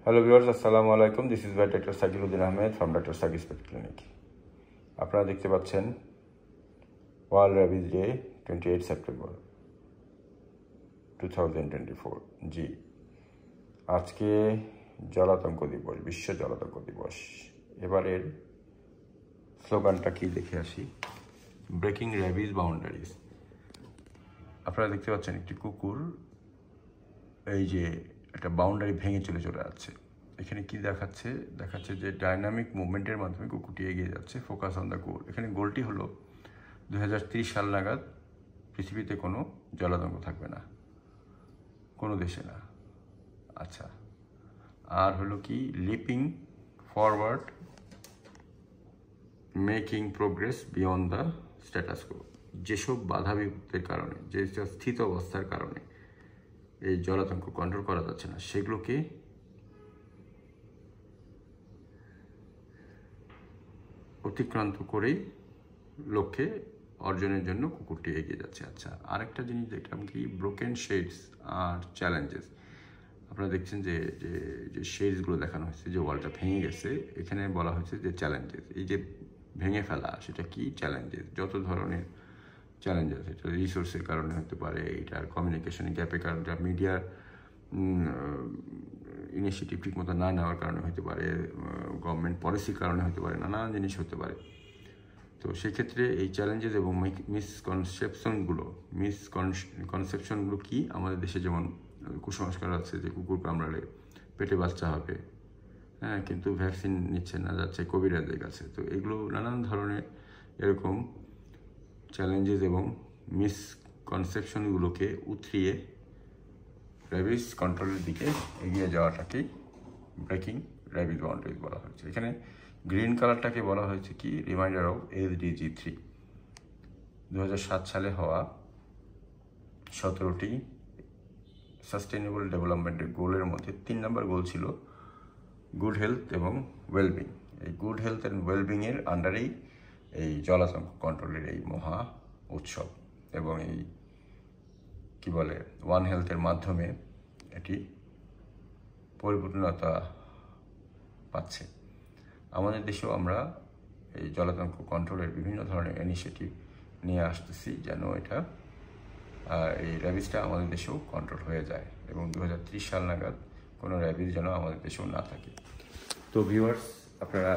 Hello viewers, আসসালামু আলাইকুম। This is by doctor Sakiruddin Ahmed from doctor Sakis pet clinic. আপনারা দেখতে পাচ্ছেন ওয়ার্ল্ড র্যাবিজ ডে 28 সেপ্টেম্বর 2024। জি, আজকে জলাতঙ্ক দিবস, বিশ্ব জলাতঙ্ক দিবস। এবারের স্লোগানটা কি দেখে আসি। Breaking rabies boundaries. আপনারা দেখতে পাচ্ছেন একটি কুকুর এই যে একটা বাউন্ডারি ভেঙে চলে যাচ্ছে। এখানে কি দেখাচ্ছে যে ডাইনামিক মুভমেন্টের মাধ্যমে কুকুরটি এগিয়ে যাচ্ছে। ফোকাস অন দ্য গোল। এখানে গোলটি হলো 2030 সাল নাগাদ পৃথিবীতে কোনো জলাতঙ্ক থাকবে না, কোনো দেশে না। আচ্ছা, আর হলো কি leaping forward, making progress beyond the status কো। যেসব বাধা বিপত্তির কারণে, যেসব স্থিত অবস্থার কারণে এই জলাতঙ্ক কন্ট্রোল করা যাচ্ছে না, সেগুলোকে অতিক্রান্ত করেই লক্ষ্যে অর্জনের জন্য কুকুরটি এগিয়ে যাচ্ছে। আচ্ছা, আরেকটা জিনিস দেখলাম কি, ব্রোকেন শেডস আর চ্যালেঞ্জেস। আপনারা দেখছেন যে যে শেডসগুলো দেখানো হয়েছে, যে ওয়ালটা ভেঙে গেছে। এখানে বলা হয়েছে যে চ্যালেঞ্জেস, এই যে ভেঙে ফেলা, সেটা কি চ্যালেঞ্জেস, যত ধরনের চ্যালেঞ্জেস। এটা রিসোর্সের কারণে হতে পারে, এটার কমিউনিকেশন গ্যাপের কারণে, মিডিয়ার ইনিশিয়েটিভ ঠিক মতো না নেওয়ার কারণে হতে পারে, গভর্নমেন্ট পলিসির কারণে হতে পারে, নানান জিনিস হতে পারে। তো সেক্ষেত্রে এই চ্যালেঞ্জেস এবং মিসকনসেপশনগুলো কি, আমাদের দেশে যেমন কুসংস্কার আছে যে কুকুর কামড়ালে পেটে বাচ্চা হবে, হ্যাঁ, কিন্তু ভ্যাকসিন নিচ্ছে না, যাচ্ছে কবিরাজের কাছে। তো এগুলো নানান ধরনের এরকম চ্যালেঞ্জেস এবং মিসকনসেপশনগুলোকে উতরিয়ে র্যাবিজ কন্ট্রোলের দিকে এগিয়ে যাওয়াটাকেই ব্রেকিং র্যাবিজ বাউন্ডারিজ বলা হয়েছে। এখানে গ্রিন কালারটাকে বলা হয়েছে কি, রিমাইন্ডার অফ SDG 3। 2007 সালে হওয়া 17টি সাস্টেইনেবল ডেভেলপমেন্টের গোলের মধ্যে 3 নম্বর গোল ছিল গুড হেলথ এবং ওয়েলবিং। এই গুড হেলথ অ্যান্ড ওয়েলবিংয়ের আন্ডারেই এই জলাতঙ্ক কন্ট্রোলের এই মহা উৎসব, এবং এই কি বলে ওয়ান হেলথের মাধ্যমে এটি পরিপূর্ণতা পাচ্ছে। আমাদের দেশেও আমরা এই জলাতঙ্ক কন্ট্রোলের বিভিন্ন ধরনের ইনিশিয়েটিভ নিয়ে আসতেছি, যেন এটা এই র্যাবিজটা আমাদের দেশেও কন্ট্রোল হয়ে যায়, এবং 2030 সাল নাগাদ কোনো র্যাবিজ যেন আমাদের দেশেও না থাকে। তো ভিউয়ার্স, আপনারা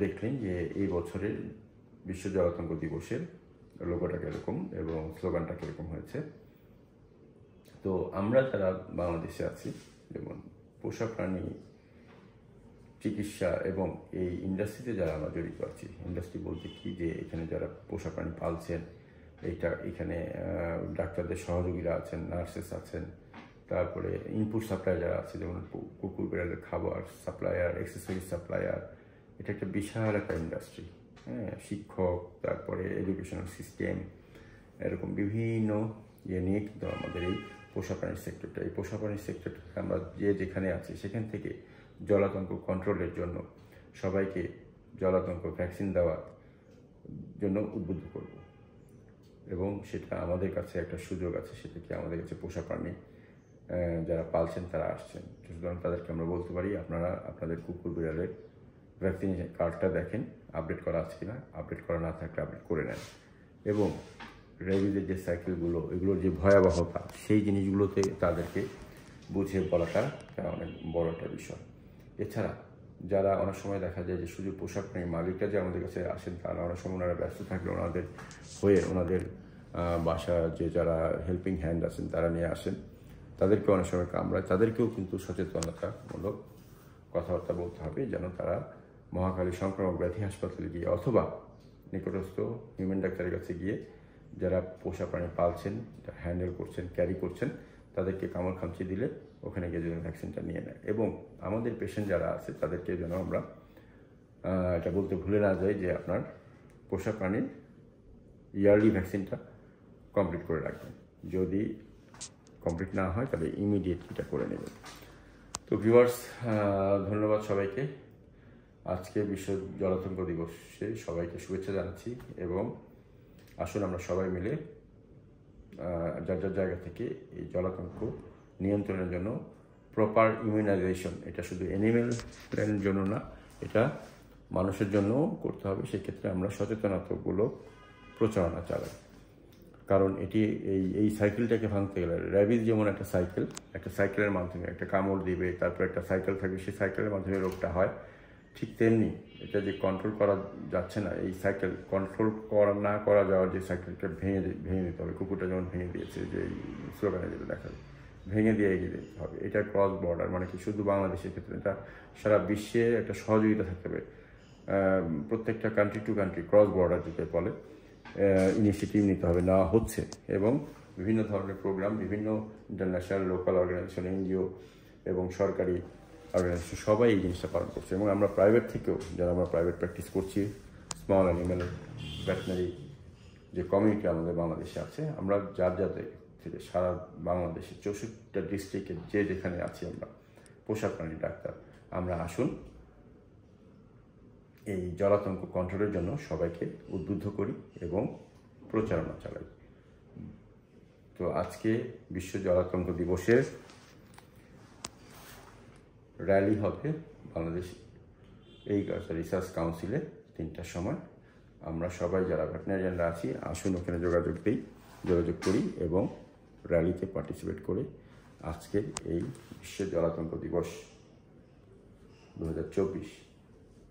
দেখলেন যে এই বছরের বিশ্ব জলাতঙ্ক দিবসের লোগোটা কীরকম এবং স্লোগানটা কীরকম হয়েছে। তো আমরা যারা বাংলাদেশে আছি, যেমন পোষা প্রাণী চিকিৎসা এবং এই ইন্ডাস্ট্রিতে যারা আমরা জড়িত আছি, ইন্ডাস্ট্রি বলতে কি, যে এখানে যারা পোষা প্রাণী পালছেন, এখানে ডাক্তারদের সহযোগীরা আছেন, নার্সেস আছেন, তারপরে ইনপুট সাপ্লাই যারা আছে, যেমন কুকুর বিড়ালের খাবার সাপ্লায়ার, অ্যাক্সেসরিজ সাপ্লায়ার। এটা একটা বিশাল একটা ইন্ডাস্ট্রি, হ্যাঁ। শিক্ষক, তারপরে এডুকেশনাল সিস্টেম, এরকম বিভিন্ন ইয়ে নিয়ে কিন্তু আমাদের এই পোষা প্রাণীর সেক্টরটা, এই পোষা প্রাণীর সেক্টরটাকে আমরা যেখানে আছি সেখান থেকে জলাতঙ্ক কন্ট্রোলের জন্য সবাইকে জলাতঙ্ক ভ্যাকসিন দেওয়ার জন্য উদ্বুদ্ধ করব, এবং সেটা আমাদের কাছে একটা সুযোগ আছে, সেটা কি আমাদের কাছে পোষা প্রাণী যারা পালছেন তারা আসছেন, সুতরাং তাদেরকে আমরা বলতে পারি, আপনারা আপনাদের কুকুর বিড়ালের ভ্যাকসিনেশন কার্ডটা দেখেন আপডেট করা আছে কিনা, আপডেট করা না থাকলে আপডেট করে নেন, এবং র্যাবিজের যে সাইকেলগুলো, এগুলোর যে ভয়াবহতা, সেই জিনিসগুলোতে তাদেরকে বুঝিয়ে বলাটা অনেক বড় একটা বিষয়। এছাড়া যারা অনেক সময় দেখা যায় যে শুধু পোশাক প্রাণীর মালিকরা যে আমাদের কাছে আসেন, তারা অনেক সময় ওনারা ব্যস্ত থাকলে ওনাদের বাসা যে যারা হেল্পিং হ্যান্ড আছেন তারা নিয়ে আসেন, তাদেরকে অনেক সময় কামড়ায়, তাদেরকেও কিন্তু সচেতনতামূলক কথাবার্তা বলতে হবে, যেন তারা মহাকালী সংক্রামক ব্যাধি হাসপাতালে গিয়ে অথবা নিকটস্থ হিউম্যান ডাক্তারের কাছে গিয়ে যারা পোষা প্রাণী পালছেন, হ্যান্ডেল করছেন, ক্যারি করছেন, তাদেরকে কামড় খামচি দিলে ওখানে গিয়ে যেন ভ্যাকসিনটা নিয়ে নেয়। এবং আমাদের পেশেন্ট যারা আছে তাদেরকে যেন আমরা এটা বলতে ভুলে না যাই যে আপনার পোষা প্রাণীর ইয়ারলি ভ্যাকসিনটা কমপ্লিট করে রাখবেন। যদি কমপ্লিট না হয় তাহলে ইমিডিয়েটলি এটা করে নেবেন। তো ভিউয়ার্স, ধন্যবাদ সবাইকে। আজকে বিশ্ব জলাতঙ্ক দিবসে সবাইকে শুভেচ্ছা জানাচ্ছি, এবং আসুন আমরা সবাই মিলে যার যার জায়গা থেকে এই জলাতঙ্ক নিয়ন্ত্রণের জন্য প্রপার ইমিউনাইজেশন, এটা শুধু অ্যানিমেল প্ল্যানের জন্য না, এটা মানুষের জন্যও করতে হবে। সেক্ষেত্রে আমরা সচেতনতাগুলো প্রচারণা চালাই, কারণ এটি এই সাইকেলটাকে ভাঙতে গেলে, র্যাবিস যেমন একটা সাইকেলের মাধ্যমে একটা কামড় দিবে, তারপর একটা সাইকেল থাকবে, সেই সাইকেলের মাধ্যমে রোগটা হয়, ঠিক তেমনি এটা যে কন্ট্রোল করা যাচ্ছে না, এই সাইকেল কন্ট্রোল না করা যাওয়ার যে সাইকেলটা ভেঙে দিতে হবে। কুকুরটা যেমন ভেঙে দিয়েছে, যে এই স্লোগানে যেটা দেখা যায়, ভেঙে দিয়ে এগিয়ে দিতে হবে। এটা ক্রস বর্ডার, মানে কি শুধু বাংলাদেশের ক্ষেত্রে, এটা সারা বিশ্বে একটা সহযোগিতা থাকতে হবে। প্রত্যেকটা country to country cross border যেটা বলে ইনিশিয়েটিভ নিতে হবে, নেওয়া হচ্ছে। এবং বিভিন্ন ধরনের প্রোগ্রাম, বিভিন্ন ইন্টারন্যাশনাল, লোকাল অর্গানাইজেশন, এনজিও এবং সরকারি অর্গানাইজেশন সবাই এই জিনিসটা পালন করছে। এবং আমরা প্রাইভেট থেকেও, যারা আমরা প্রাইভেট প্র্যাকটিস করছি, স্মল অ্যানিম্যাল ভেটেরিনারি যে কমিউনিটি আমাদের বাংলাদেশে আছে, আমরা যার থেকে সারা বাংলাদেশে 64টা ডিস্ট্রিক্টে যে যেখানে আছি আমরা পোষা প্রাণী ডাক্তার, আমরা আসুন এই জলাতঙ্ক কন্ট্রোলের জন্য সবাইকে উদ্বুদ্ধ করি এবং প্রচারণা চালাই। তো আজকে বিশ্ব জলাতঙ্ক দিবসের র্যালি হবে বাংলাদেশ এগ্রিকালচার রিসার্চ কাউন্সিলে 3টার সময়। আমরা সবাই যারা ভেটেরিনারিয়ানরা আছি, আসুন ওখানে যোগাযোগ করি এবং র্যালিতে পার্টিসিপেট করে আজকের এই বিশ্ব জলাতঙ্ক দিবস 2024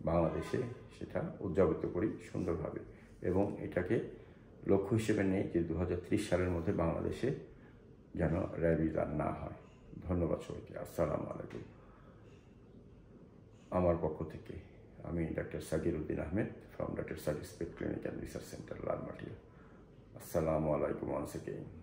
বাংলাদেশে সেটা উদযাপিত করি সুন্দরভাবে। এবং এটাকে লক্ষ্য হিসেবে নেই যে 2030 সালের মধ্যে বাংলাদেশে যেন র্যাবিস আর না হয়। ধন্যবাদ সবাইকে। আসসালামু আলাইকুম। আমার পক্ষ থেকে আমি doctor Sagir Uddin Ahmed from doctor Sagir pet clinic and research centre, Lalmatia. আসসালামু আলাইকুম once again.